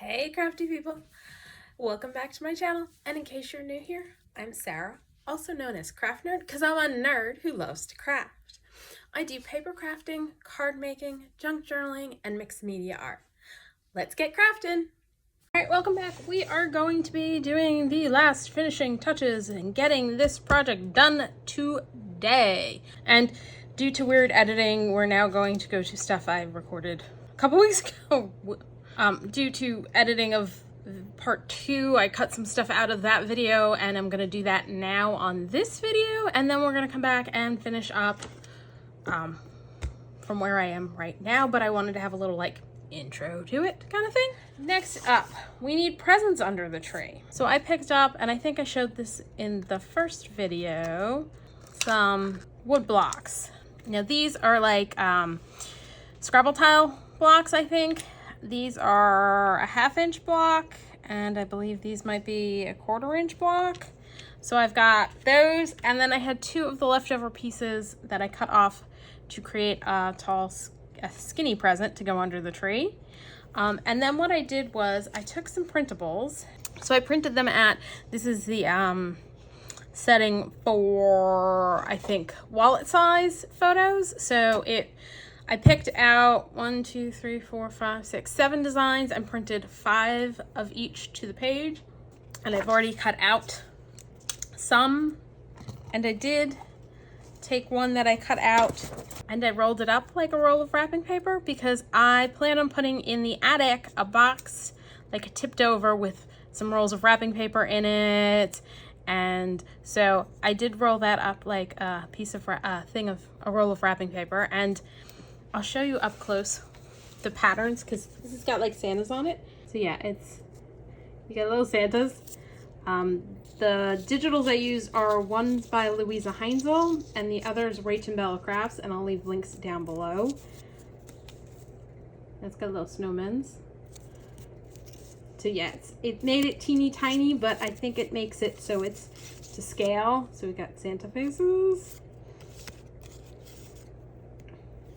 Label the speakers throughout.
Speaker 1: Hey crafty people! Welcome back to my channel, and in case you're new here, I'm Sarah, also known as Craft Nerd because I'm a nerd who loves to craft. I do paper crafting, card making, junk journaling, and mixed media art. Let's get crafting! Alright, welcome back. We are going to be doing the last finishing touches and getting this project done today. And due to weird editing, we're now going to go to stuff I recorded a couple weeks ago. Due to editing of part 2, I cut some stuff out of that video, and I'm gonna do that now on this video, and then we're gonna come back and finish up from where I am right now, but I wanted to have a little like intro to it kind of thing. Next up, we need presents under the tree. So I picked up, and I think I showed this in the first video, some wood blocks. Now these are like Scrabble tile blocks, I think. These are a 1/2 inch block, and I believe these might be a 1/4 inch block. So I've got those, and then I had 2 of the leftover pieces that I cut off to create a skinny present to go under the tree. And then what I did was I took some printables. So I printed them at, this is the setting for, I think, wallet size photos. So I picked out 1, 2, 3, 4, 5, 6, 7 designs and printed 5 of each to the page. And I've already cut out some. And I did take one that I cut out and I rolled it up like a roll of wrapping paper because I plan on putting in the attic a box like tipped over with some rolls of wrapping paper in it. And so I did roll that up like a piece of a roll of wrapping paper, and I'll show you up close the patterns because this has got like Santas on it. So yeah, you got little Santas. The digitals I use are one's by luiseheinzl and the other's Rach & Bella Crafts, and I'll leave links down below. That's got little snowmans. So yeah, it made it teeny tiny, but I think it makes it so it's to scale. So we got Santa faces.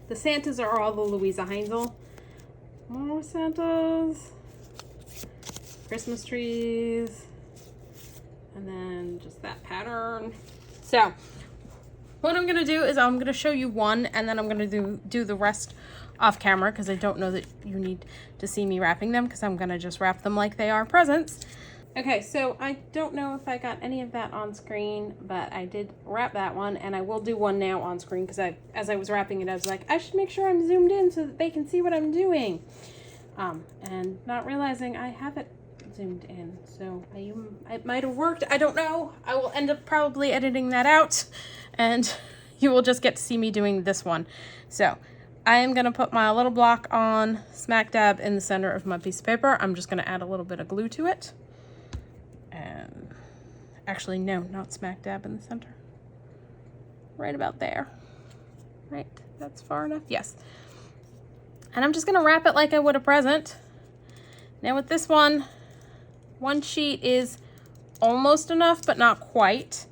Speaker 1: The Santas are all the luiseheinzl. More Santas. Christmas trees. And then just that pattern. So what I'm gonna do is I'm gonna show you one, and then I'm gonna do the rest off camera because I don't know that you need to see me wrapping them because I'm gonna just wrap them like they are presents. Okay, so I don't know if I got any of that on screen, but I did wrap that one, and I will do one now on screen because as I was wrapping it, I was like, I should make sure I'm zoomed in so that they can see what I'm doing. And not realizing I have it zoomed in, so it might have worked. I don't know. I will end up probably editing that out, and you will just get to see me doing this one. So I am going to put my little block on smack dab in the center of my piece of paper. I'm just going to add a little bit of glue to it. And actually, no, not smack dab in the center. Right about there. Right, that's far enough. Yes. And I'm just going to wrap it like I would a present. Now with this one sheet is almost enough, but not quite.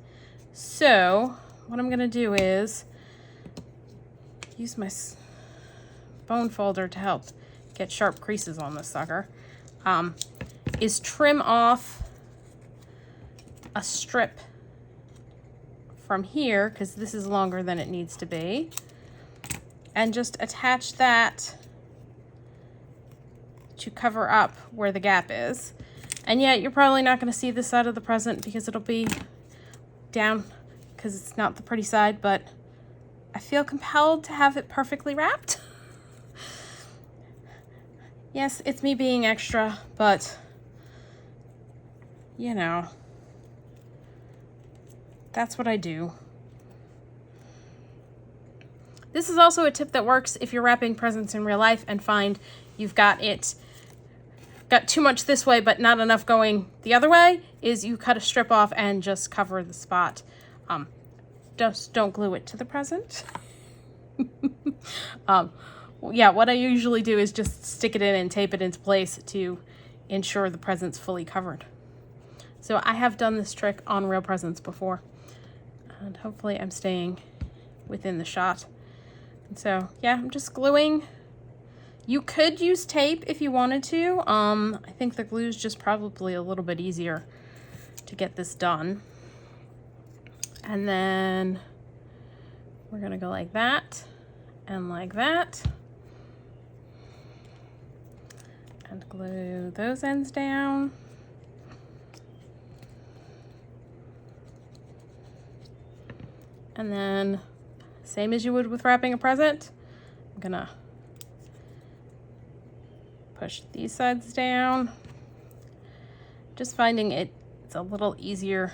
Speaker 1: So what I'm going to do is use my bone folder to help get sharp creases on this sucker. Is trim off a strip from here, because this is longer than it needs to be, and just attach that to cover up where the gap is. And yet you're probably not going to see this side of the present because it'll be down because it's not the pretty side, but I feel compelled to have it perfectly wrapped. Yes, it's me being extra, but you know, that's what I do. This is also a tip that works if you're wrapping presents in real life and find you've got too much this way but not enough going the other way, is you cut a strip off and just cover the spot. Just don't glue it to the present. Yeah, what I usually do is just stick it in and tape it into place to ensure the present's fully covered. So I have done this trick on real presents before, and hopefully I'm staying within the shot. And so yeah, I'm just gluing You could use tape if you wanted to. I think the glue is just probably a little bit easier to get this done. And then we're gonna go like that and like that. And glue those ends down. And then, same as you would with wrapping a present, I'm gonna push these sides down. Just finding it's a little easier,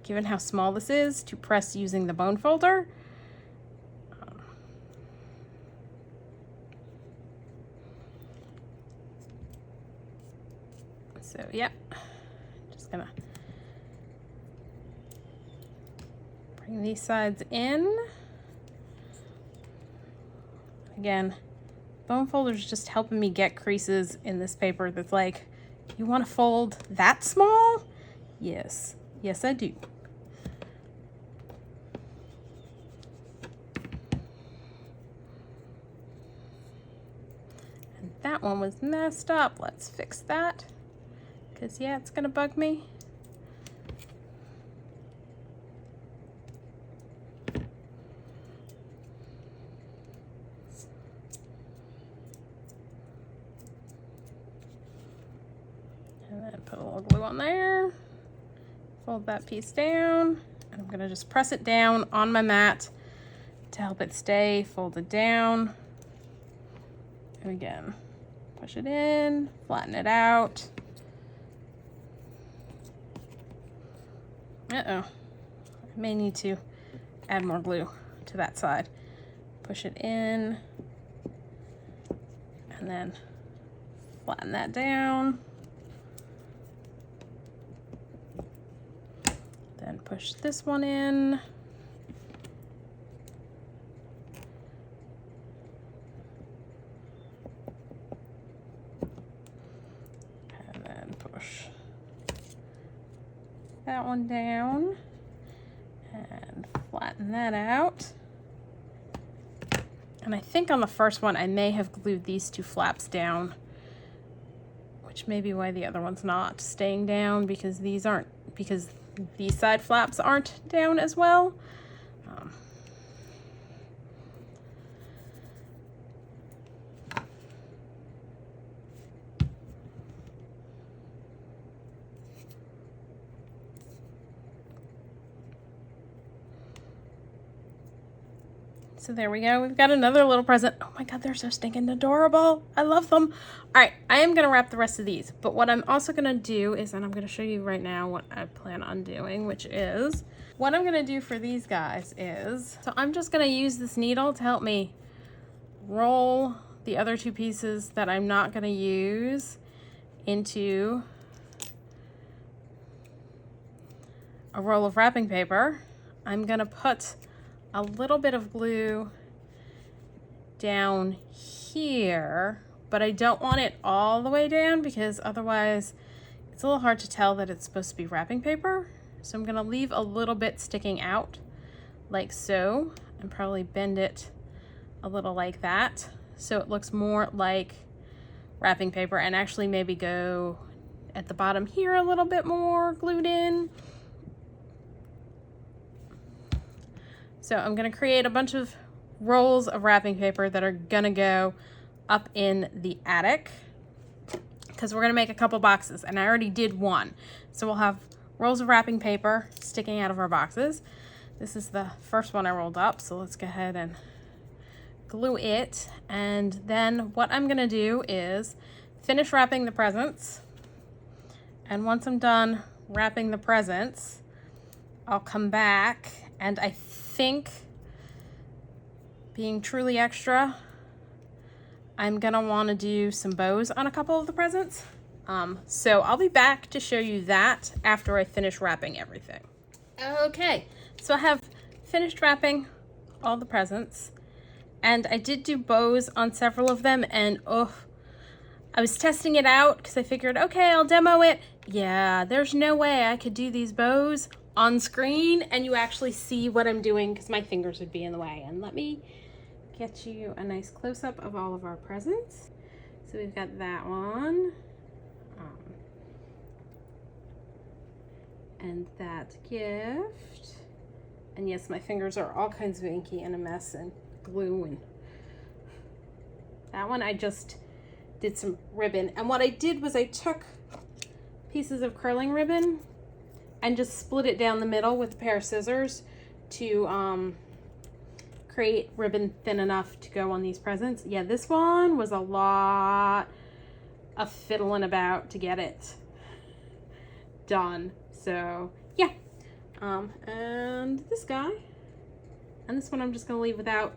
Speaker 1: given how small this is, to press using the bone folder. So yeah, just gonna bring these sides in. Again, bone folder is just helping me get creases in this paper that's like, you want to fold that small? Yes, yes I do. And that one was messed up. Let's fix that. Because yeah, it's gonna bug me. And then put a little glue on there. Fold that piece down. And I'm gonna just press it down on my mat to help it stay folded down. And again, push it in, flatten it out. Uh-oh, I may need to add more glue to that side. Push it in, and then flatten that down. Then push this one in. And then push that one down and flatten that out. And I think on the first one I may have glued these two flaps down, which may be why the other one's not staying down, because these side flaps aren't down as well. So there we go. We've got another little present. Oh my God, they're so stinking adorable. I love them. All right, I am gonna wrap the rest of these, but what I'm also gonna do is, and I'm gonna show you right now what I plan on doing, which is, what I'm gonna do for these guys is, so I'm just gonna use this needle to help me roll the other two pieces that I'm not gonna use into a roll of wrapping paper. I'm gonna put a little bit of glue down here, but I don't want it all the way down because otherwise it's a little hard to tell that it's supposed to be wrapping paper. So I'm gonna leave a little bit sticking out like so, and probably bend it a little like that so it looks more like wrapping paper, and actually maybe go at the bottom here a little bit more glued in. So I'm gonna create a bunch of rolls of wrapping paper that are gonna go up in the attic, because we're gonna make a couple boxes, and I already did one. So we'll have rolls of wrapping paper sticking out of our boxes. This is the first one I rolled up, so let's go ahead and glue it. And then what I'm gonna do is finish wrapping the presents. And once I'm done wrapping the presents, I'll come back, and I think, being truly extra, I'm gonna wanna do some bows on a couple of the presents. So I'll be back to show you that after I finish wrapping everything. Okay, so I have finished wrapping all the presents, and I did do bows on several of them, and I was testing it out because I figured, okay, I'll demo it. Yeah, there's no way I could do these bows on screen and you actually see what I'm doing, because my fingers would be in the way. And let me get you a nice close-up of all of our presents. So we've got that one. And that gift. And yes, my fingers are all kinds of inky and a mess and glue. And that one I just did some ribbon. And what I did was I took pieces of curling ribbon and just split it down the middle with a pair of scissors to create ribbon thin enough to go on these presents. Yeah, this one was a lot of fiddling about to get it done. So yeah, and this guy, and this one I'm just gonna leave without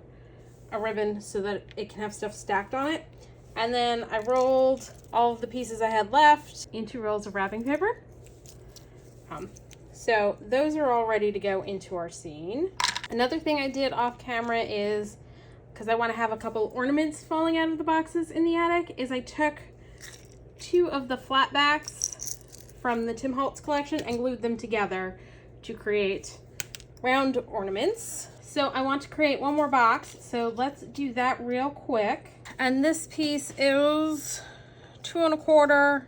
Speaker 1: a ribbon so that it can have stuff stacked on it. And then I rolled all of the pieces I had left into rolls of wrapping paper. So those are all ready to go into our scene. Another thing I did off camera is, because I want to have a couple ornaments falling out of the boxes in the attic, is I took 2 of the flat backs from the Tim Holtz collection and glued them together to create round ornaments. So I want to create one more box, so let's do that real quick. And this piece is 2 1/4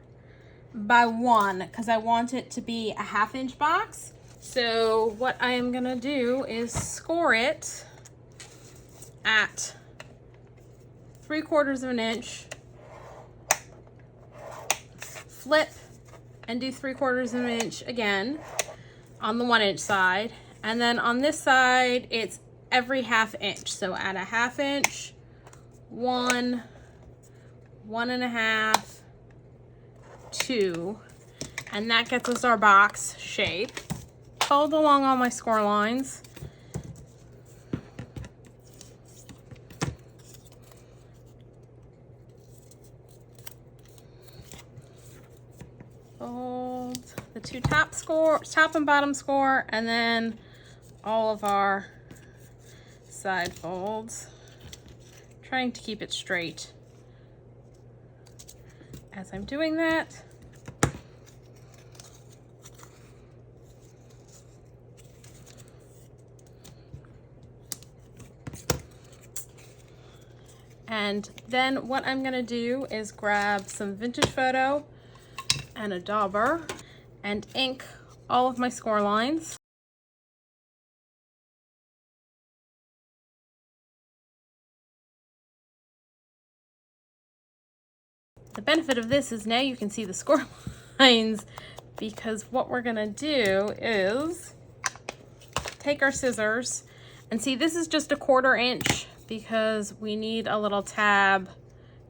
Speaker 1: by 1 because I want it to be a 1/2 inch box. So what I am gonna do is score it at 3/4 inch, flip and do 3/4 inch again on the 1 inch side. And then on this side, it's every 1/2 inch. So at a 1/2 inch, 1, 1 1/2, 2, and that gets us our box shape. Fold along all my score lines. Fold the 2 top and bottom score, and then all of our side folds. Trying to keep it straight as I'm doing that. And then what I'm gonna do is grab some vintage photo and a dauber and ink all of my score lines. The benefit of this is now you can see the score lines, because what we're gonna do is take our scissors and see, this is just a 1/4 inch because we need a little tab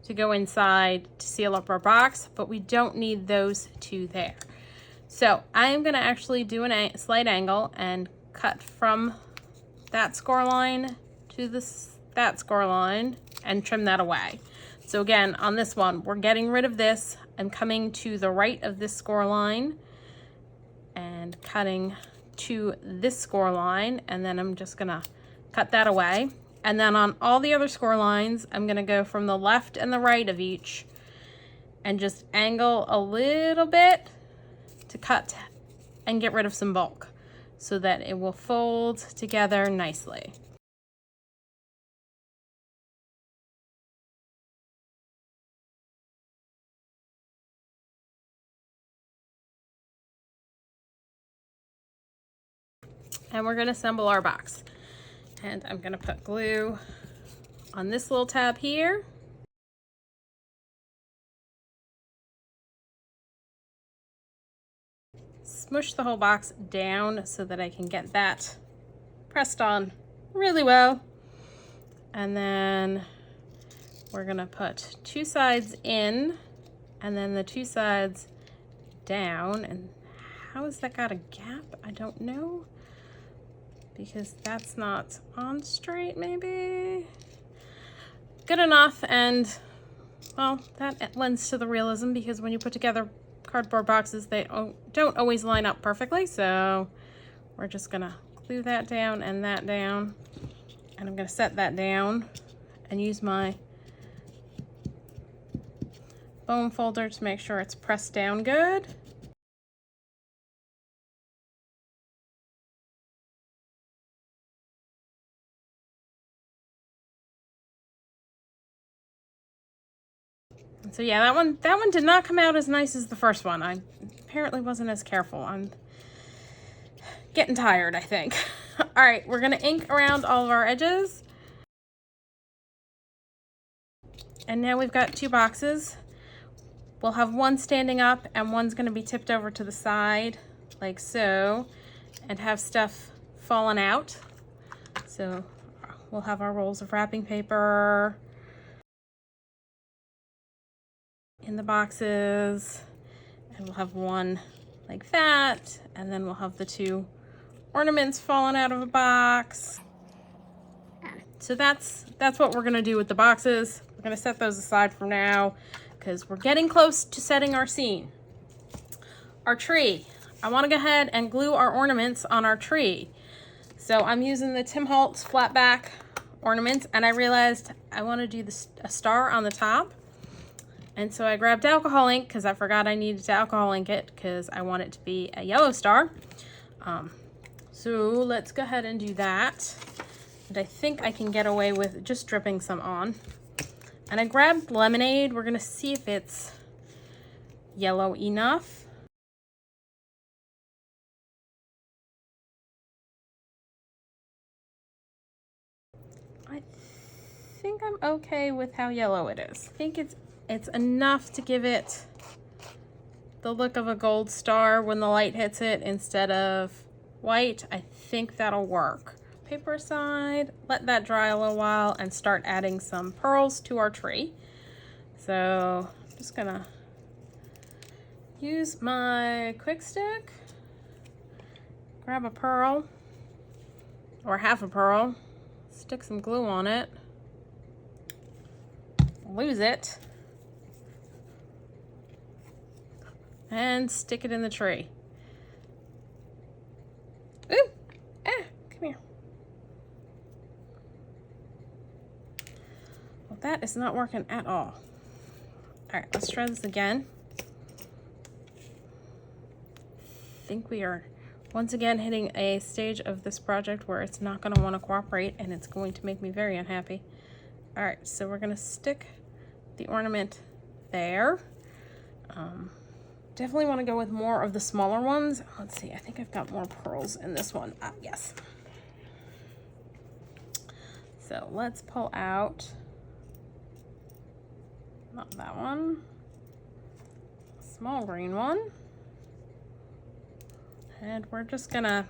Speaker 1: to go inside to seal up our box, but we don't need those 2 there. So I am gonna actually do a slight angle and cut from that score line to that score line and trim that away. So again, on this one, we're getting rid of this. I'm coming to the right of this score line and cutting to this score line, and then I'm just gonna cut that away. And then on all the other score lines, I'm gonna go from the left and the right of each and just angle a little bit to cut and get rid of some bulk so that it will fold together nicely. And we're gonna assemble our box. And I'm gonna put glue on this little tab here. Smush the whole box down so that I can get that pressed on really well. And then we're gonna put 2 sides in and then the 2 sides down. And how has that got a gap? I don't know, because that's not on straight, maybe. Good enough. And well, that lends to the realism, because when you put together cardboard boxes, they don't always line up perfectly. So we're just gonna glue that down and that down, and I'm gonna set that down and use my foam folder to make sure it's pressed down good. So yeah, that one did not come out as nice as the first one. I apparently wasn't as careful. I'm getting tired, I think. All right, we're gonna ink around all of our edges. And now we've got 2 boxes. We'll have one standing up and one's gonna be tipped over to the side, like so, and have stuff fallen out. So we'll have our rolls of wrapping paper in the boxes, and we'll have one like that, and then we'll have the 2 ornaments falling out of a box. So that's what we're gonna do with the boxes. We're gonna set those aside for now because we're getting close to setting our scene. Our tree. I wanna go ahead and glue our ornaments on our tree. So I'm using the Tim Holtz flat back ornaments, and I realized I wanna do a star on the top. And so I grabbed alcohol ink because I forgot I needed to alcohol ink it because I want it to be a yellow star. So let's go ahead and do that. And I think I can get away with just dripping some on. And I grabbed lemonade. We're gonna see if it's yellow enough. I think I'm okay with how yellow it is. I think it's enough to give it the look of a gold star when the light hits it instead of white. I think that'll work. Paper aside, let that dry a little while and start adding some pearls to our tree. So I'm just gonna use my quick stick, grab a pearl or half a pearl, stick some glue on it, lose it, and stick it in the tree. Ooh, come here. Well, that is not working at all. All right, let's try this again. I think we are once again hitting a stage of this project where it's not gonna wanna cooperate and it's going to make me very unhappy. All right, so we're gonna stick the ornament there. Definitely want to go with more of the smaller ones. Let's see, I think I've got more pearls in this one. Yes. So let's pull out, not that one, a small green one. And we're just gonna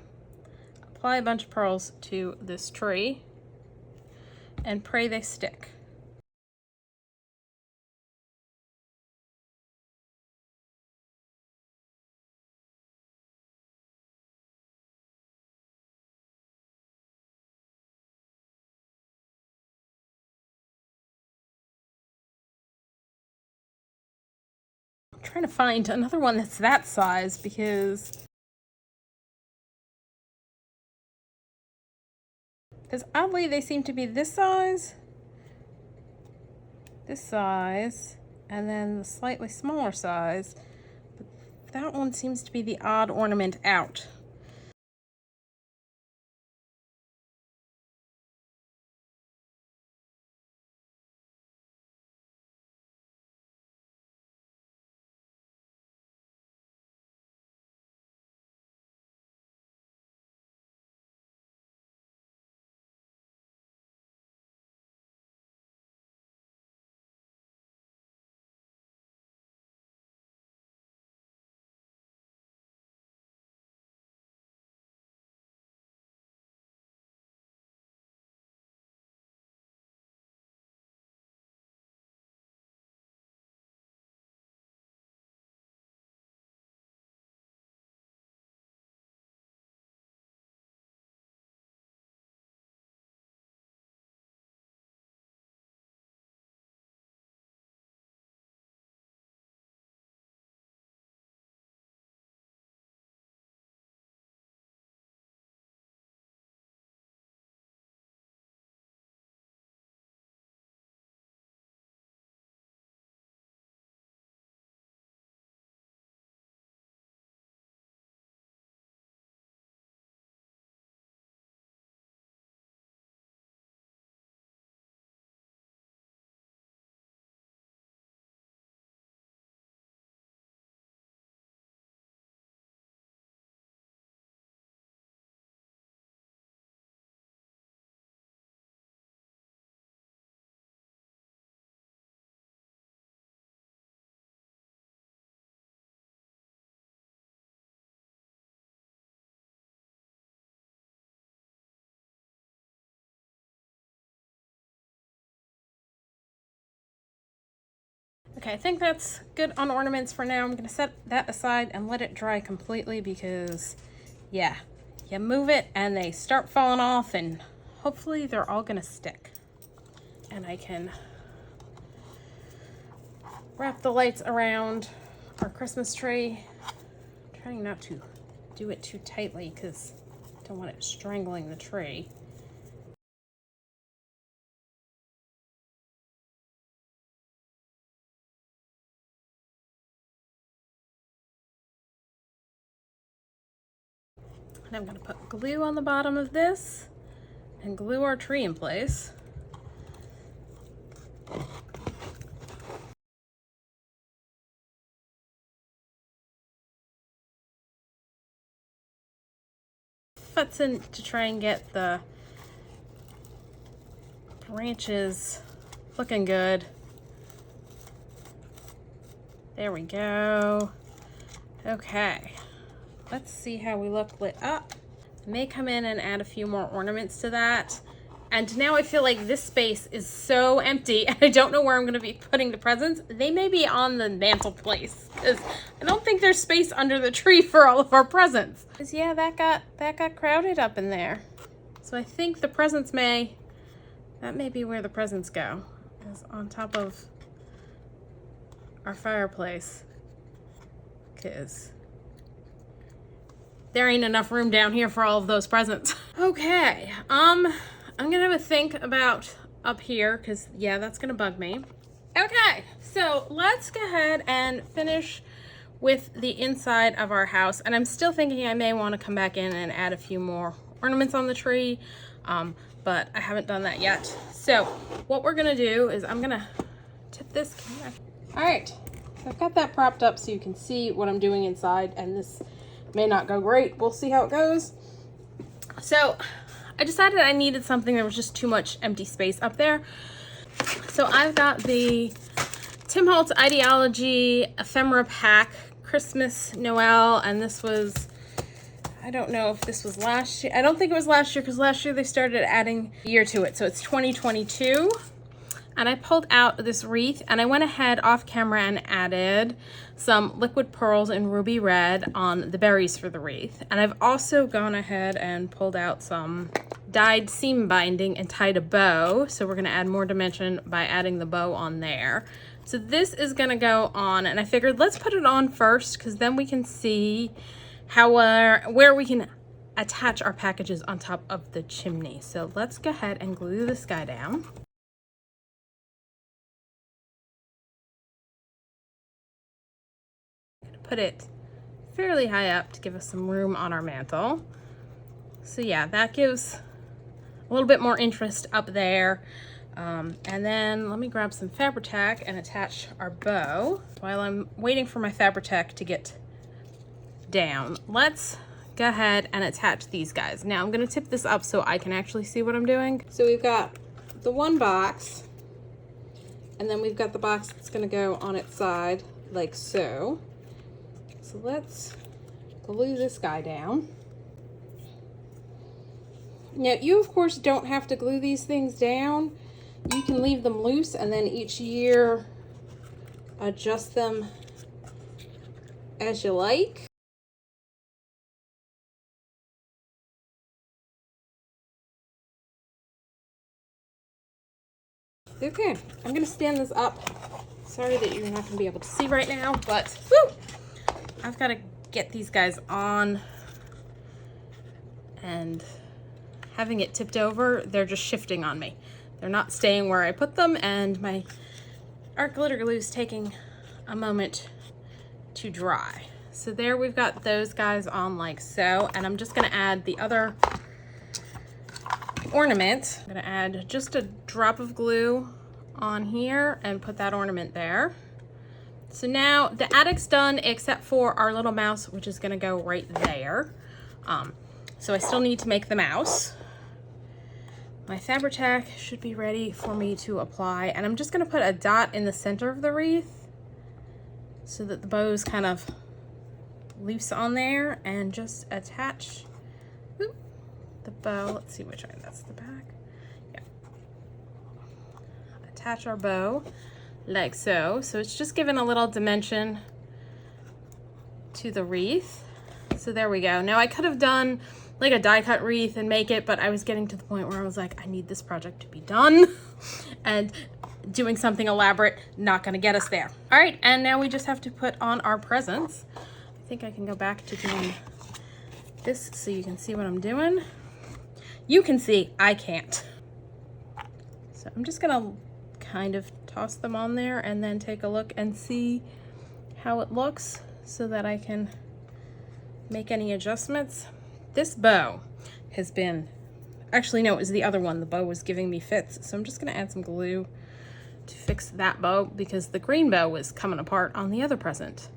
Speaker 1: apply a bunch of pearls to this tree and pray they stick. I'm trying to find another one that's that size because oddly they seem to be this size, and then the slightly smaller size. But that one seems to be the odd ornament out. Okay, I think that's good on ornaments for now. I'm gonna set that aside and let it dry completely because, yeah, you move it and they start falling off and hopefully they're all gonna stick. And I can wrap the lights around our Christmas tree. I'm trying not to do it too tightly because I don't want it strangling the tree. And I'm gonna put glue on the bottom of this and glue our tree in place. Futzing to try and get the branches looking good. There we go. Okay, let's see how we look lit up. I may come in and add a few more ornaments to that. And now I feel like this space is so empty and I don't know where I'm gonna be putting the presents. They may be on the mantelpiece because I don't think there's space under the tree for all of our presents. Because yeah, that got crowded up in there. So I think the presents that may be where the presents go, is on top of our fireplace. Because there ain't enough room down here for all of those presents. Okay, I'm gonna have a think about up here because yeah, that's gonna bug me. Okay, so let's go ahead and finish with the inside of our house. And I'm still thinking I may want to come back in and add a few more ornaments on the tree, but I haven't done that yet. So what we're gonna do is I'm gonna tip this camera. All right, so I've got that propped up so you can see what I'm doing inside, and this may not go great. We'll see how it goes. So I decided I needed something. There was just too much empty space up there. So I've got the Tim Holtz Idea-ology Ephemera Pack, Christmas, Noel, and this was, I don't know if this was last year. I don't think it was last year because last year they started adding a year to it. So it's 2022. And I pulled out this wreath and I went ahead off camera and added some liquid pearls in ruby red on the berries for the wreath. And I've also gone ahead and pulled out some dyed seam binding and tied a bow. So we're gonna add more dimension by adding the bow on there. So this is gonna go on, and I figured let's put it on first because then we can see how where we can attach our packages on top of the chimney. So let's go ahead and glue this guy down. Put it fairly high up to give us some room on our mantle. So yeah, that gives a little bit more interest up there. And then let me grab some Fabri-Tac and attach our bow. While I'm waiting for my Fabri-Tac to get down, let's go ahead and attach these guys. Now I'm gonna tip this up so I can actually see what I'm doing. So we've got the one box, and then we've got the box that's gonna go on its side like so. So let's glue this guy down. Now you of course don't have to glue these things down. You can leave them loose and then each year adjust them as you like. Okay, I'm gonna stand this up. Sorry that you're not gonna be able to see right now, but woo! I've got to get these guys on, and having it tipped over, they're just shifting on me. They're not staying where I put them, and my art glitter glue is taking a moment to dry. So there we've got those guys on like so, and I'm just gonna add the other ornament. I'm gonna add just a drop of glue on here and put that ornament there. So now the attic's done except for our little mouse, which is gonna go right there. So I still need to make the mouse. My Fabri-Tac should be ready for me to apply, and I'm just gonna put a dot in the center of the wreath so that the bow's kind of loose on there, and just attach the bow. Let's see which one, that's the back. Yeah. Attach our bow like so. So it's just giving a little dimension to the wreath. So there we go. Now I could have done like a die cut wreath and make it, but I was getting to the point where I was like, I need this project to be done. And doing something elaborate, not gonna get us there. All right, and now we just have to put on our presents. I think I can go back to doing this so you can see what I'm doing. You can see, I can't. So I'm just gonna kind of toss them on there and then take a look and see how it looks so that I can make any adjustments. This bow has been, actually no, it was the other one. The bow was giving me fits. So I'm just gonna add some glue to fix that bow because the green bow was coming apart on the other present.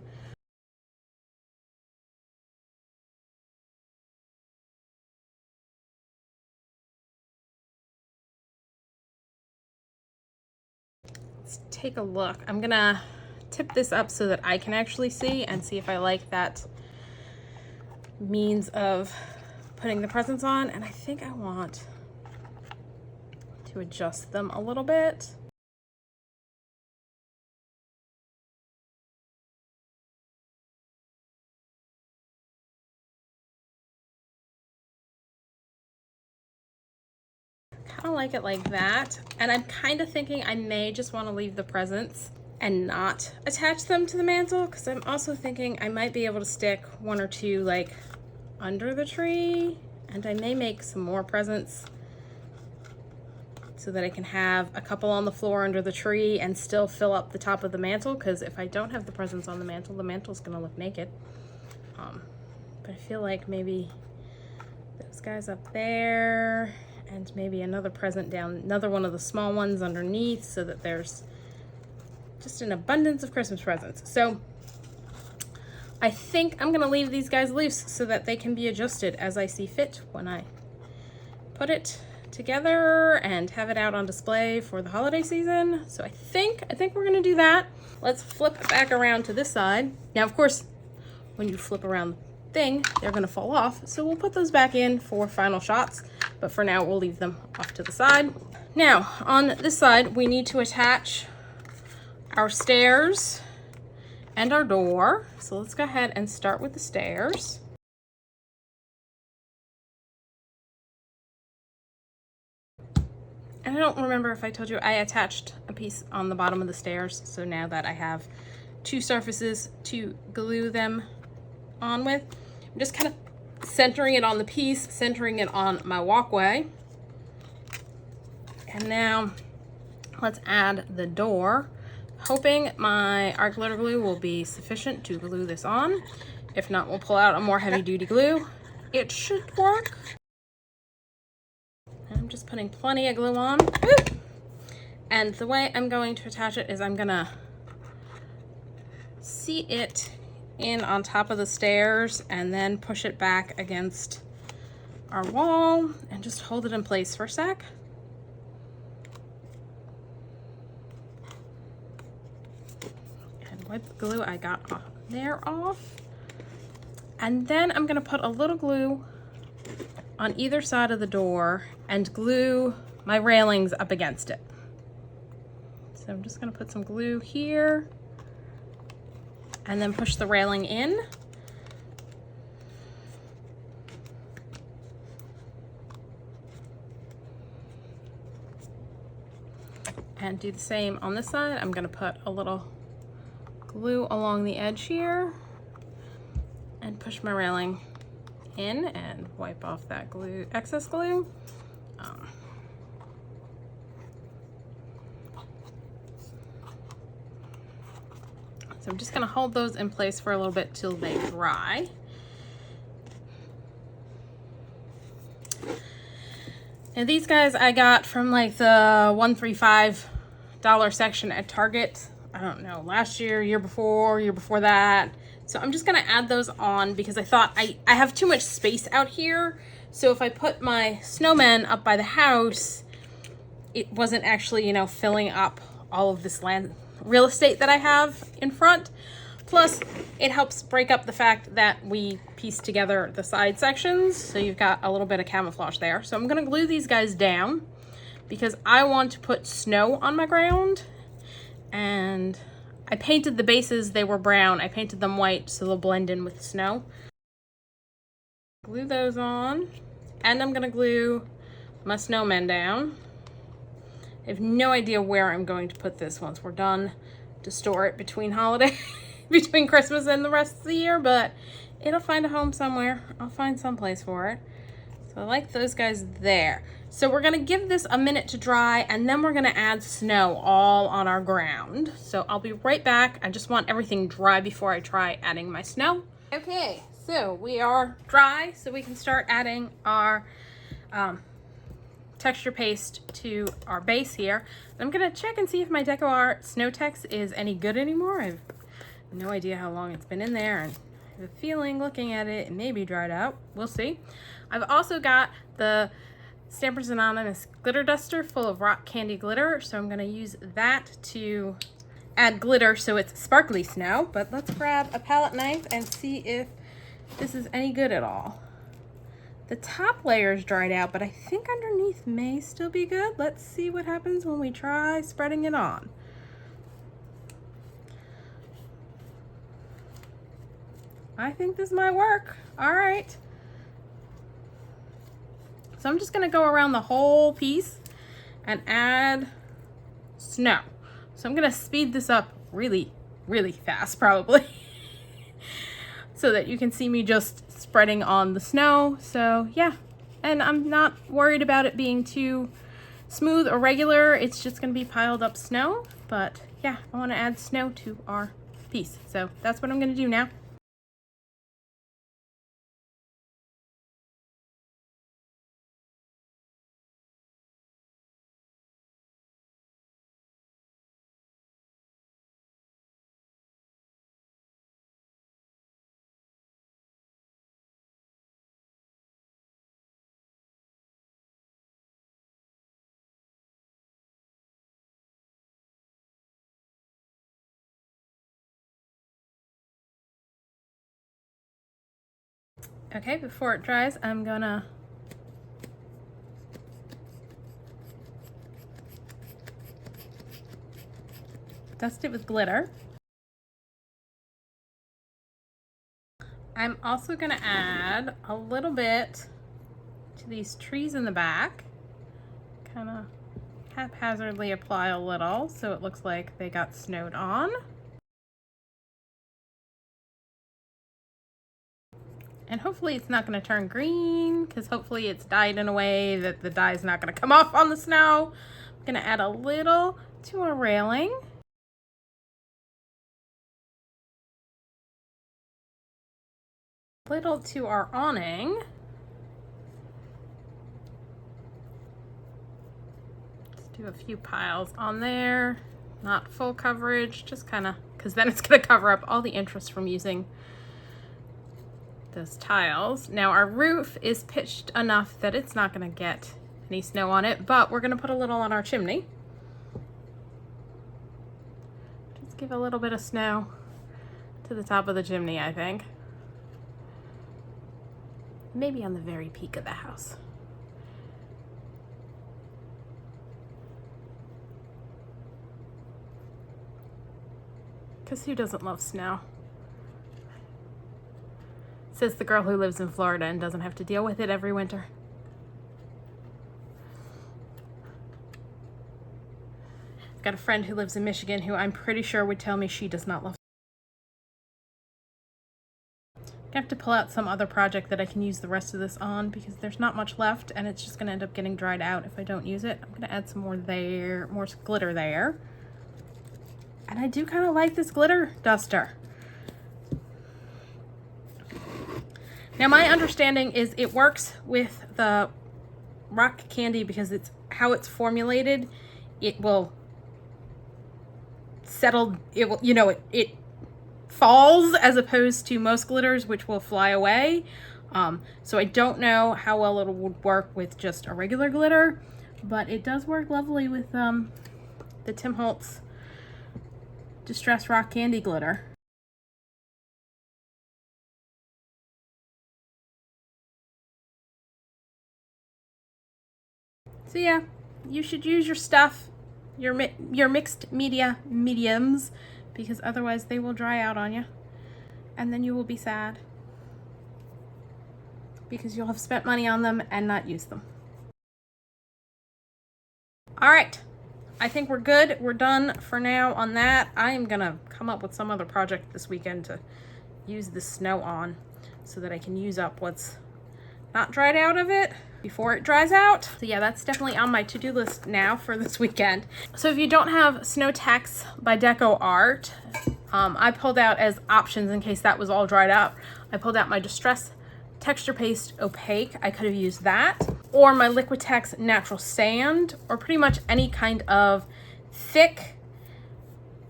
Speaker 1: Let's take a look. I'm gonna tip this up so that I can actually see and see if I like that means of putting the presents on. And I think I want to adjust them a little bit. Kind of like it like that. And I'm kind of thinking I may just want to leave the presents and not attach them to the mantle, because I'm also thinking I might be able to stick one or two like under the tree, and I may make some more presents so that I can have a couple on the floor under the tree and still fill up the top of the mantle, because if I don't have the presents on the mantle's gonna look naked. But I feel like maybe those guys up there and maybe another present down, another one of the small ones underneath, so that there's just an abundance of Christmas presents. So I think I'm gonna leave these guys loose so that they can be adjusted as I see fit when I put it together and have it out on display for the holiday season. So I think we're gonna do that. Let's flip it back around to this side. Now, of course, when you flip around the thing, they're gonna fall off. So we'll put those back in for final shots, but for now we'll leave them off to the side. Now, on this side, we need to attach our stairs and our door. So let's go ahead and start with the stairs. And I don't remember if I told you, I attached a piece on the bottom of the stairs. So now that I have two surfaces to glue them on with, I'm just kind of centering it on the piece, centering it on my walkway. And now let's add the door. Hoping my art glitter glue will be sufficient to glue this on. If not, we'll pull out a more heavy duty glue. It should work. I'm just putting plenty of glue on. And the way I'm going to attach it is I'm gonna seat it in on top of the stairs and then push it back against our wall and just hold it in place for a sec. Wipe the glue I got there off. And then I'm gonna put a little glue on either side of the door and glue my railings up against it. So I'm just gonna put some glue here and then push the railing in. And do the same on this side. I'm gonna put a little glue along the edge here and push my railing in and wipe off that glue, excess glue. So I'm just gonna hold those in place for a little bit till they dry. And these guys I got from like the $135 section at Target. I don't know, last year, year before that. So I'm just gonna add those on because I thought I have too much space out here. So if I put my snowman up by the house, it wasn't actually, you know, filling up all of this real estate that I have in front. Plus, it helps break up the fact that we piece together the side sections. So you've got a little bit of camouflage there. So I'm gonna glue these guys down because I want to put snow on my ground. And I painted the bases, they were brown. I painted them white so they'll blend in with snow. Glue those on. And I'm gonna glue my snowman down. I have no idea where I'm going to put this once we're done to store it between between Christmas and the rest of the year, but it'll find a home somewhere. I'll find some place for it. So I like those guys there. So we're gonna give this a minute to dry, and then we're gonna add snow all on our ground. So I'll be right back. I just want everything dry before I try adding my snow. Okay, so we are dry, so we can start adding our texture paste to our base here. I'm gonna check and see if my Deco Art Snow Tex is any good anymore. I have no idea how long it's been in there, and I have a feeling looking at it, it may be dried out. We'll see. I've also got the Stampers Anonymous glitter duster full of rock candy glitter, so I'm gonna use that to add glitter so it's sparkly snow. But let's grab a palette knife and see if this is any good at all. The top layer is dried out, but I think underneath may still be good. Let's see what happens when we try spreading it on. I think this might work. All right. So I'm just gonna go around the whole piece and add snow. So I'm gonna speed this up really, really fast probably so that you can see me just spreading on the snow. So yeah, and I'm not worried about it being too smooth or regular. It's just gonna be piled up snow, but yeah, I wanna add snow to our piece. So that's what I'm gonna do now. Okay, before it dries, I'm gonna dust it with glitter. I'm also gonna add a little bit to these trees in the back. Kind of haphazardly apply a little so it looks like they got snowed on. And hopefully it's not going to turn green, because hopefully it's dyed in a way that the dye is not going to come off on the snow. I'm going to add a little to our railing. Little to our awning. Let's do a few piles on there. Not full coverage, just kind of, because then it's going to cover up all the interest from using those tiles. Now our roof is pitched enough that it's not going to get any snow on it, but we're going to put a little on our chimney. Just give a little bit of snow to the top of the chimney, I think. Maybe on the very peak of the house. Because who doesn't love snow? Says the girl who lives in Florida and doesn't have to deal with it every winter. I've got a friend who lives in Michigan who I'm pretty sure would tell me she does not love snow. I have to pull out some other project that I can use the rest of this on, because there's not much left and it's just going to end up getting dried out if I don't use it. I'm going to add some more there, more glitter there. And I do kind of like this glitter duster. Now my understanding is it works with the rock candy because it's how it's formulated. It will settle, it will, you know, it falls as opposed to most glitters which will fly away. So I don't know how well it would work with just a regular glitter, but it does work lovely with the Tim Holtz Distress Rock Candy glitter. So yeah, you should use your stuff. your mixed media mediums, because otherwise they will dry out on you. And then you will be sad because you'll have spent money on them and not used them. All right, I think we're good. We're done for now on that. I am gonna come up with some other project this weekend to use the snow on so that I can use up what's not dried out of it before it dries out. So yeah, that's definitely on my to-do list now for this weekend. So if you don't have Snow Text by Deco Art, I pulled out as options in case that was all dried out. I pulled out my Distress Texture Paste Opaque. I could have used that, or my Liquitex Natural Sand, or pretty much any kind of thick,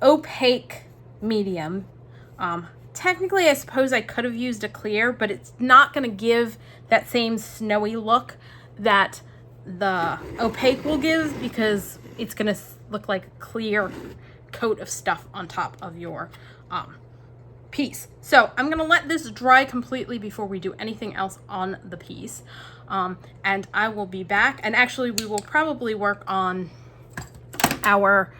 Speaker 1: opaque medium. Technically, I suppose I could have used a clear, but it's not going to give that same snowy look that the opaque will give, because it's going to look like a clear coat of stuff on top of your piece. So I'm going to let this dry completely before we do anything else on the piece. And I will be back. And actually, we will probably work on our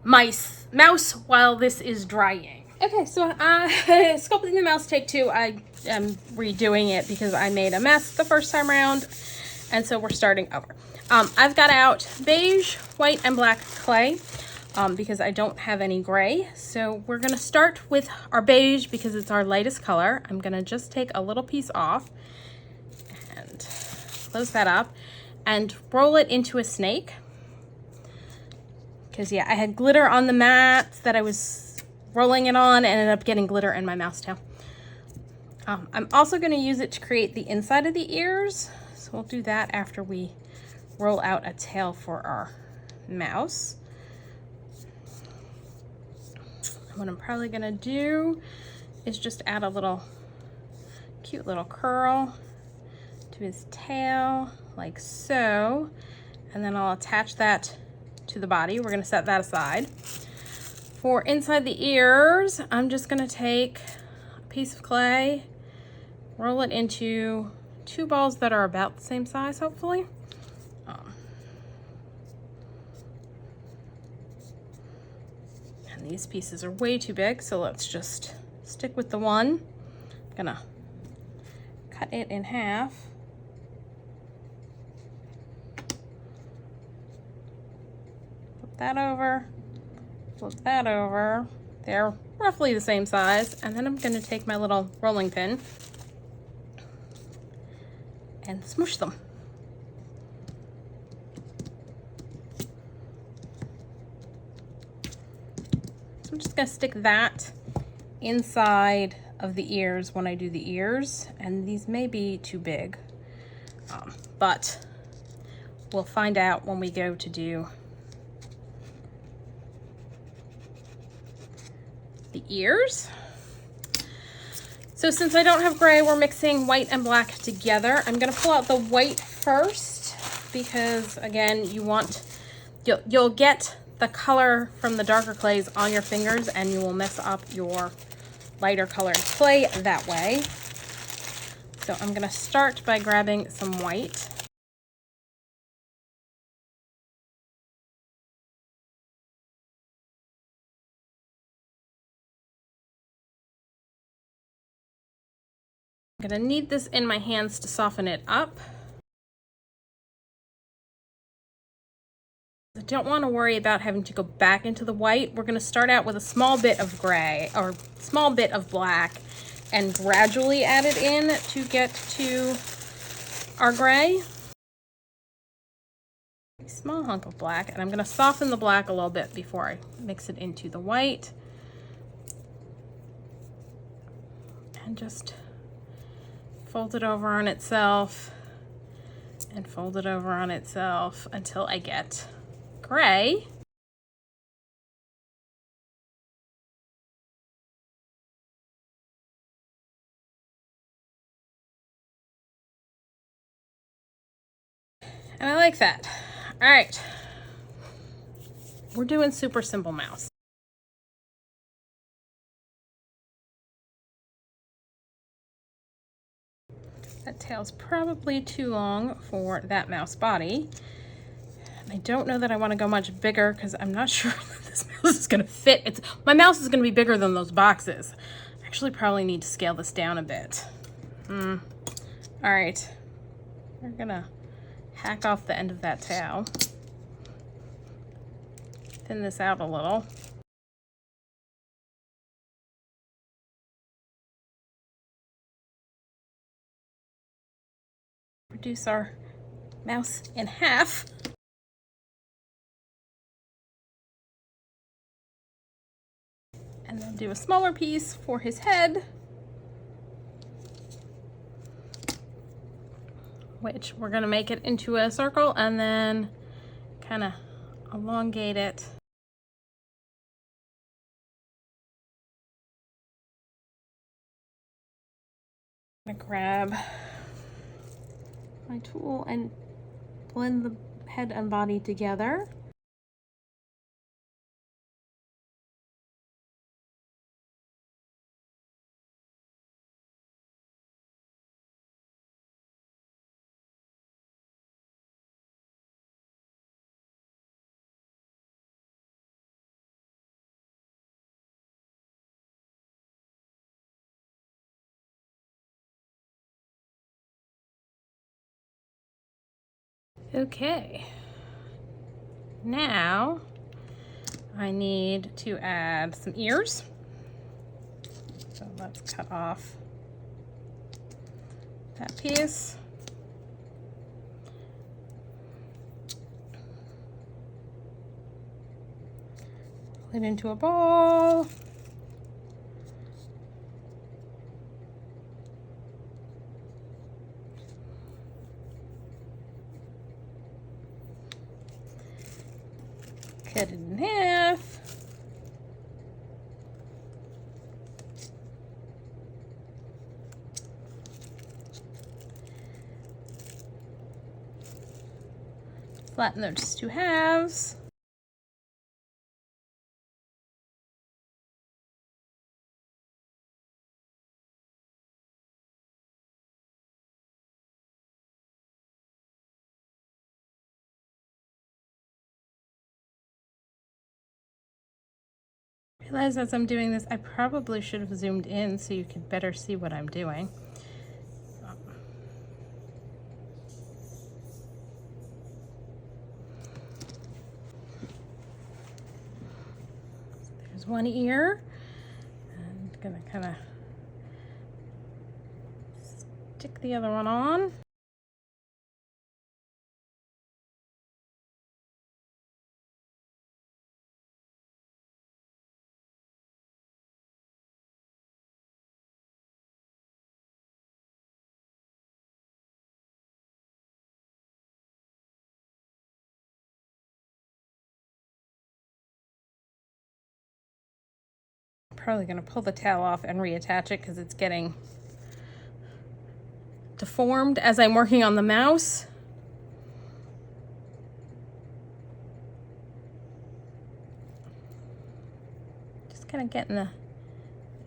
Speaker 1: mouse while this is drying. Okay, so sculpting the mouse take 2. I am redoing it because I made a mess the first time around, and so we're starting over. I've got out beige, white, and black clay because I don't have any gray. So we're gonna start with our beige because it's our lightest color. I'm gonna just take a little piece off and close that up and roll it into a snake. Because yeah, I had glitter on the mat that I was rolling it on, and ended up getting glitter in my mouse tail. I'm also going to use it to create the inside of the ears, so we'll do that after we roll out a tail for our mouse. And what I'm probably going to do is just add a little cute little curl to his tail, like so, and then I'll attach that to the body. We're going to set that aside. For inside the ears, I'm just going to take a piece of clay, roll it into 2 balls that are about the same size, hopefully. And these pieces are way too big, so let's just stick with the one. I'm going to cut it in half. Flip that over. Flip that over. They're roughly the same size. And then I'm going to take my little rolling pin and smoosh them. So I'm just going to stick that inside of the ears when I do the ears. And these may be too big, but we'll find out when we go to do the ears. So since I don't have gray, we're mixing white and black together. I'm going to pull out the white first because, again, you'll get the color from the darker clays on your fingers, and you will mess up your lighter colored clay that way. So I'm going to start by grabbing some white. I'm going to knead this in my hands to soften it up. I don't want to worry about having to go back into the white. We're going to start out with a small bit of gray or small bit of black and gradually add it in to get to our gray. A small hunk of black, and I'm going to soften the black a little bit before I mix it into the white. And just fold it over on itself and fold it over on itself until I get gray. And I like that. All right. We're doing super simple mouse. That tail's probably too long for that mouse body. I don't know that I want to go much bigger because I'm not sure that this mouse is going to fit. My mouse is going to be bigger than those boxes. I actually probably need to scale this down a bit. All right, we're going to hack off the end of that tail. Thin this out a little. Reduce our mouse in half. And then do a smaller piece for his head, which we're going to make it into a circle and then kind of elongate it. I'm going to grab my tool and blend the head and body together. Okay, now I need to add some ears. So let's cut off that piece. Roll it into a ball. Cut it in half. Flatten those two halves. I realize as I'm doing this, I probably should have zoomed in so you could better see what I'm doing. There's one ear. I'm gonna kind of stick the other one on. Probably going to pull the tail off and reattach it because it's getting deformed as I'm working on the mouse. Just kind of getting the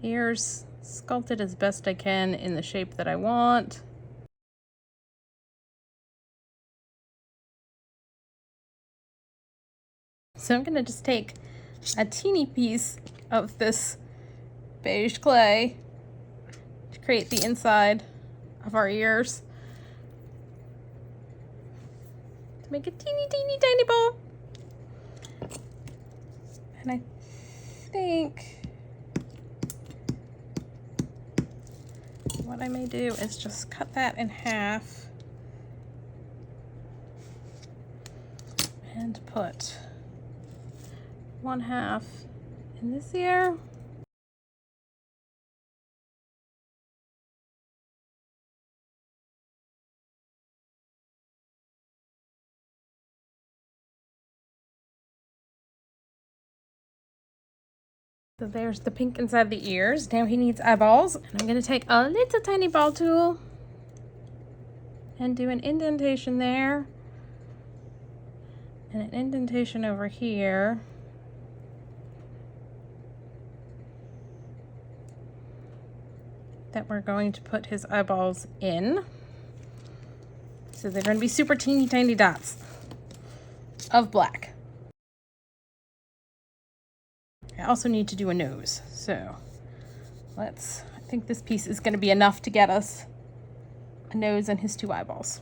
Speaker 1: ears sculpted as best I can in the shape that I want. So I'm going to just take a teeny piece of this beige clay to create the inside of our ears to make a teeny tiny ball. And I think what I may do is just cut that in half and put one half in this ear. So there's the pink inside the ears. Now he needs eyeballs. And I'm going to take a little tiny ball tool and do an indentation there and an indentation over here. That we're going to put his eyeballs in. So they're going to be super teeny tiny dots. of black. I also need to do a nose, so I think this piece is going to be enough to get us a nose and his 2 eyeballs.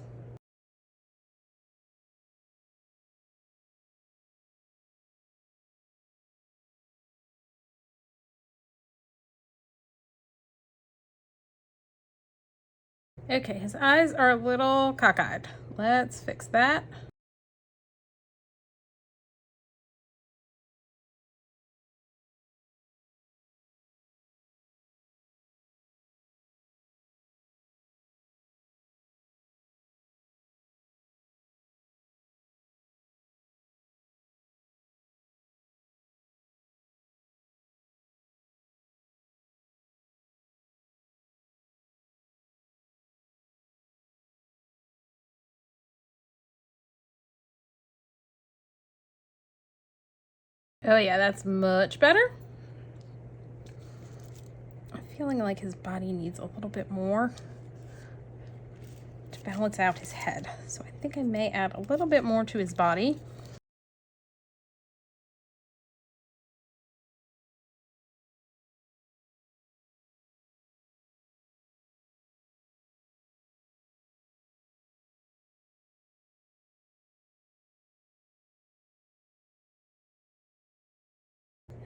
Speaker 1: Okay, his eyes are a little cockeyed. Let's fix that. Oh yeah, that's much better. I'm feeling like his body needs a little bit more to balance out his head. So I think I may add a little bit more to his body.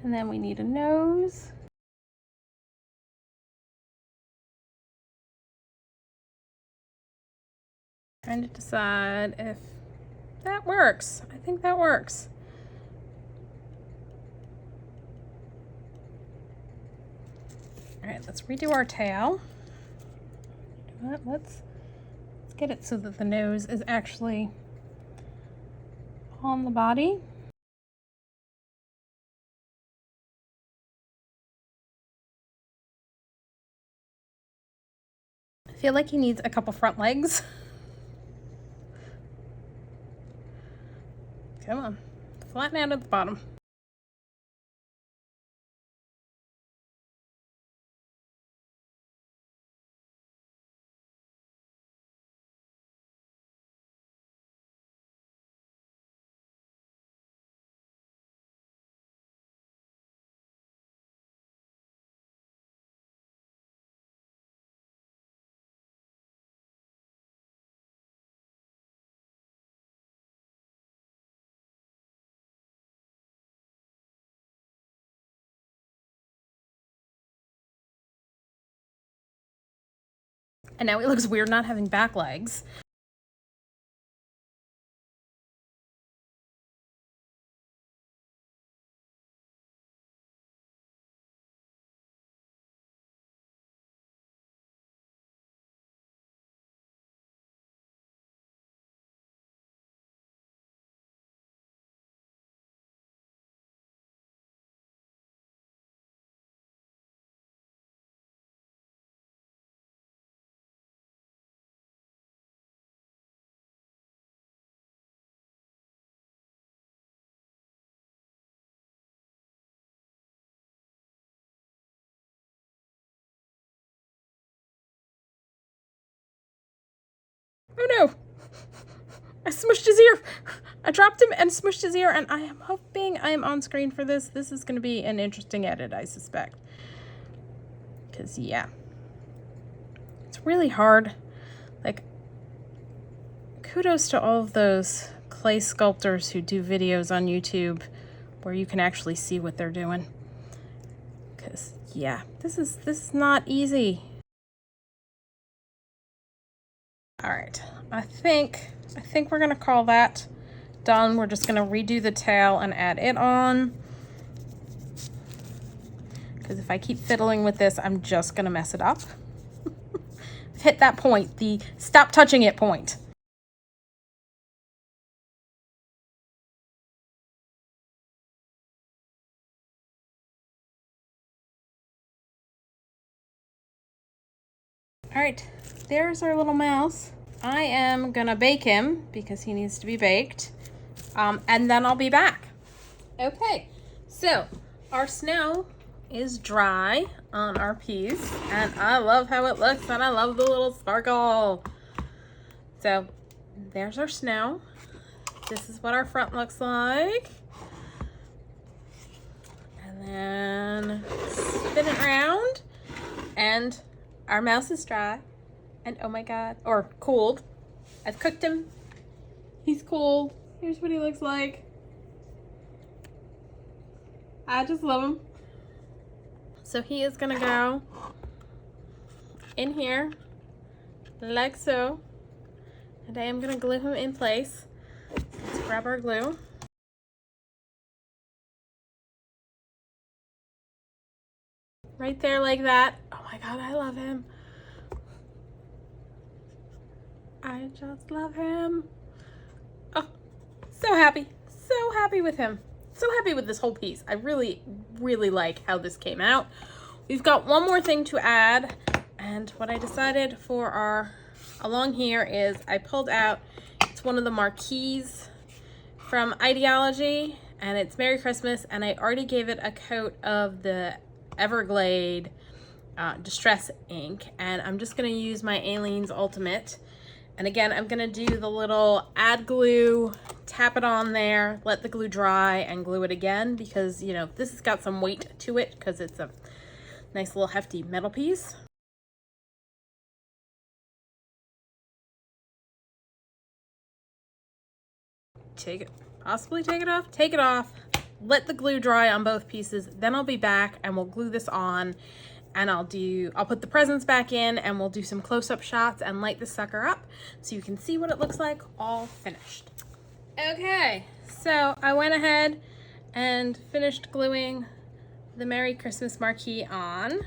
Speaker 1: And then we need a nose. Trying to decide if that works. I think that works. All right, let's redo our tail. Let's get it so that the nose is actually on the body. I feel like he needs a couple front legs. Come on, flatten out at the bottom. And now it looks weird not having back legs. Oh no! I smushed his ear! I dropped him and smushed his ear, and I am hoping I am on screen for this. This is going to be an interesting edit, I suspect. Because, yeah. It's really hard. Like, kudos to all of those clay sculptors who do videos on YouTube where you can actually see what they're doing. Because, yeah, this is not easy. All right, I think we're gonna call that done. We're just gonna redo the tail and add it on. Because if I keep fiddling with this, I'm just gonna mess it up. I've hit that point, the stop touching it point. All right, there's our little mouse. I am gonna bake him because he needs to be baked, and then I'll be back. Okay, so our snow is dry on our piece, and I love how it looks, and I love the little sparkle. So there's our snow. this is what our front looks like. And then spin it around, and our mouse is dry. And oh my God, or cooled. I've cooked him. He's cool. Here's what he looks like. I just love him. So he is gonna go in here like so. And I am gonna glue him in place. Let's grab our glue. Right there like that. Oh my God, I love him. I just love him. Oh, so happy. So happy with him. So happy with this whole piece. I really, really like how this came out. We've got one more thing to add, and what I decided for our along here is I pulled out, it's one of the marquees from Idea-ology, and it's Merry Christmas, and I already gave it a coat of the Everglade Distress ink, and I'm just going to use my Aleene's Ultimate. And again, I'm gonna do the little add glue, tap it on there, let the glue dry, and glue it again, because, you know, this has got some weight to it because it's a nice little hefty metal piece. Possibly take it off, let the glue dry on both pieces, then I'll be back and we'll glue this on. And I'll put the presents back in, and we'll do some close-up shots and light the sucker up so you can see what it looks like all finished. Okay, so I went ahead and finished gluing the Merry Christmas marquee on.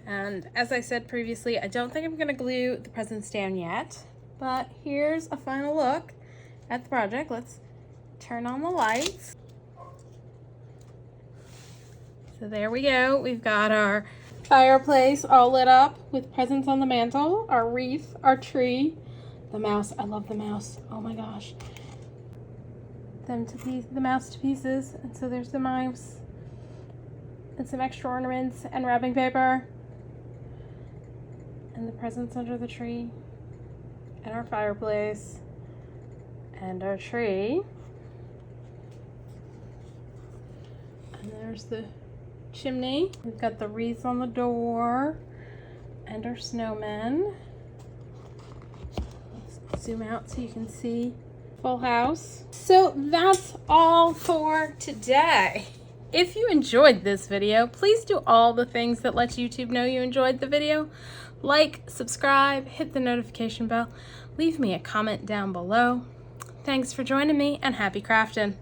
Speaker 1: And as I said previously, I don't think I'm gonna glue the presents down yet, but here's a final look at the project. Let's turn on the lights. So there we go. We've got our fireplace all lit up with presents on the mantle, our wreath, our tree, the mouse. I love the mouse. Oh my gosh. The mouse to pieces. And so there's the mouse and some extra ornaments and wrapping paper and the presents under the tree and our fireplace and our tree. And there's the chimney. We've got the wreaths on the door and our snowman. Let's zoom out so you can see full house. So that's all for today. If you enjoyed this video, please do all the things that let YouTube know you enjoyed the video. Like, subscribe, hit the notification bell, leave me a comment down below. Thanks for joining me, and happy crafting.